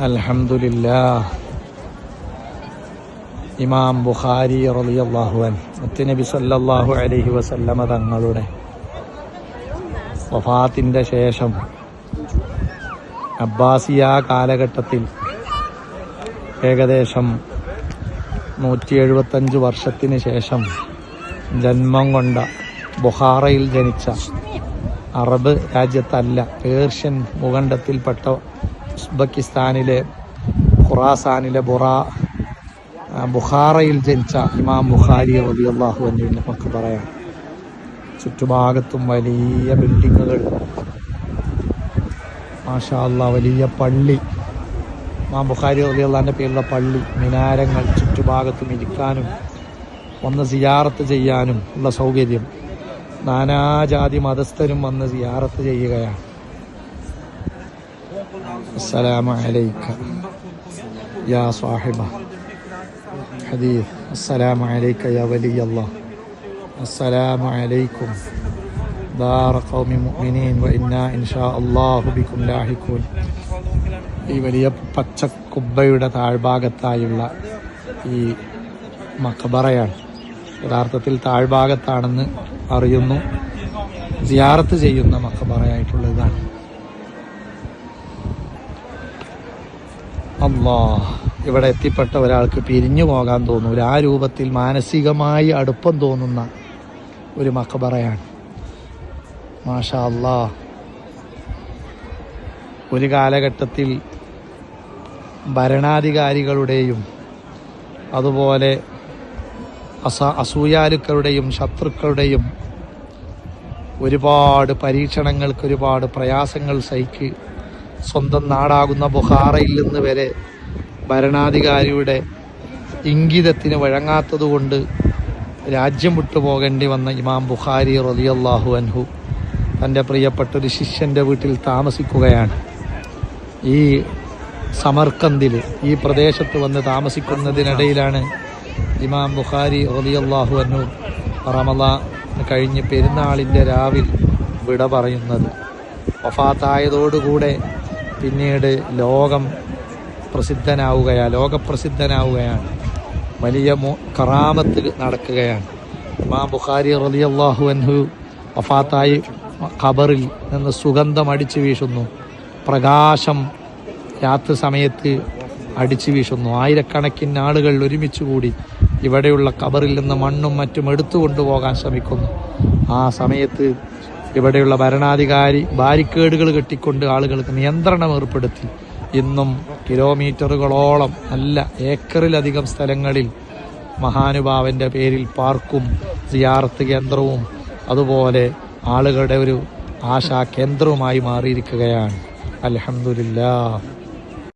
അൽഹംദുലില്ലാഹ്. ഇമാം ബുഖാരി റളിയല്ലാഹു അൻഹു മുത്തുനബി സല്ലല്ലാഹു അലൈഹി വസല്ലമ തങ്ങളുടെ വഫാത്തിന്റെ ശേഷം അബ്ബാസിയ കാലഘട്ടത്തിൽ ഏകദേശം 175 വർഷത്തിന് ശേഷം ജന്മം കൊണ്ട ബുഖാറയിൽ ജനിച്ച, അറബ് രാജ്യത്തല്ല, പേർഷ്യൻ ഭൂഖണ്ഡത്തിൽപ്പെട്ട ഉസ്ബെക്കിസ്ഥാനിലെ ഖുറാസാനിലെ ബുഖാറയിൽ ജനിച്ച ഇമാം ബുഖാരി റളിയല്ലാഹു അൻഹുവിനെ നമുക്ക് പറയാം. ചുറ്റുഭാഗത്തും വലിയ ബിൽഡിങ്ങുകൾ, മാഷാ അല്ലാഹ്, വലിയ പള്ളി, ഇമാം ബുഖാരി റളിയല്ലാഹുവിന്റെ പേരുള്ള പള്ളി, മിനാരങ്ങൾ, ചുറ്റുഭാഗത്തും ഇരിക്കാനും വന്ന് സിയാറത്ത് ചെയ്യാനും ഉള്ള സൗകര്യം. നാനാജാതി മതസ്ഥരും വന്ന് സിയാറത്ത് ചെയ്യുകയാണ്. അസ്സലാമു അലൈക യാ സാഹിബ ഹദീസ്, അസ്സലാമു അലൈക യാ വലിയല്ലാഹ്, അസ്സലാമു അലൈക്കും ദാറ ഖൗമി മുഅ്മിനീൻ വ ഇന്നാ ഇൻഷാ അല്ലാഹു ബിക്കും ലാഹിഖൂൻ. ഈ വലിയ പച്ച കുബ്ബയുടെ താഴ്ഭാഗത്തായുള്ള ഈ മഖബറയാണ്. യഥാർത്ഥത്തിൽ താഴ്ഭാഗത്താണെന്ന് അറിയുന്നു. സിയാറത്ത് ചെയ്യുന്ന മഖബറയായിട്ടുള്ളതാണ്. അല്ലാഹ്, ഇവിടെ എത്തിപ്പെട്ട ഒരാൾക്ക് പിരിഞ്ഞു പോകാൻ തോന്നൂല. ആ രൂപത്തിൽ മാനസികമായി അടുപ്പം തോന്നുന്ന ഒരു മഖബറയാണ്. മാഷാ അല്ലാഹ്. ഒരു കാലഘട്ടത്തിൽ ഭരണാധികാരികളുടെയും അതുപോലെ അസൂയാലുക്കളുടെയും ശത്രുക്കളുടെയും ഒരുപാട് പരീക്ഷണങ്ങൾക്ക്, ഒരുപാട് പ്രയാസങ്ങൾ സഹിക്ക് സ്വന്തം നാടാകുന്ന ബുഖാറയിൽ നിന്ന് വരെ ഭരണാധികാരിയുടെ ഇംഗിതത്തിന് വഴങ്ങാത്തതുകൊണ്ട് രാജ്യം വിട്ടുപോകേണ്ടി വന്ന ഇമാം ബുഖാരി റളിയല്ലാഹു അൻഹു തൻ്റെ പ്രിയപ്പെട്ടൊരു ശിഷ്യൻ്റെ വീട്ടിൽ താമസിക്കുകയാണ്. ഈ സമർക്കന്ദിൽ, ഈ പ്രദേശത്ത് വന്ന് താമസിക്കുന്നതിനിടയിലാണ് ഇമാം ബുഖാരി റളിയല്ലാഹു അൻഹു റമളാൻ കഴിഞ്ഞ് പെരുന്നാളിൻ്റെ രാവിൽ വിട പറയുന്നത്. വഫാത്തായതോടുകൂടെ പിന്നീട് ലോകപ്രസിദ്ധനാവുകയാണ്. വലിയ കറാമത്ത് നടക്കുകയാണ്. ഇമാം ബുഖാരി റളിയല്ലാഹു അൻഹു വഫാത്തായി ഖബറിൽ നിന്ന് സുഗന്ധം അടിച്ചു വീശുന്നു. പ്രകാശം രാത്രി സമയത്ത് അടിച്ചു വീശുന്നു. ആയിരക്കണക്കിന് ആളുകൾ ഒരുമിച്ച് കൂടി ഇവിടെയുള്ള ഖബറിൽ നിന്ന് മണ്ണും മറ്റും എടുത്തു കൊണ്ടുപോകാൻ ശ്രമിക്കുന്നു. ആ സമയത്ത് ഇവിടെയുള്ള ഭരണാധികാരി ബാരിക്കേഡുകൾ കെട്ടിക്കൊണ്ട് ആളുകൾക്ക് നിയന്ത്രണം ഏർപ്പെടുത്തി. ഇന്നും കിലോമീറ്ററുകളോളം, അല്ല ഏക്കറിലധികം സ്ഥലങ്ങളിൽ മഹാനുഭാവന്റെ പേരിൽ പാർക്കും, സിയാറത്ത് കേന്ദ്രവും അതുപോലെ ആളുകളുടെ ഒരു ആശാ കേന്ദ്രവുമായി മാറിയിരിക്കുകയാണ്. അൽഹംദുലില്ലാഹ്.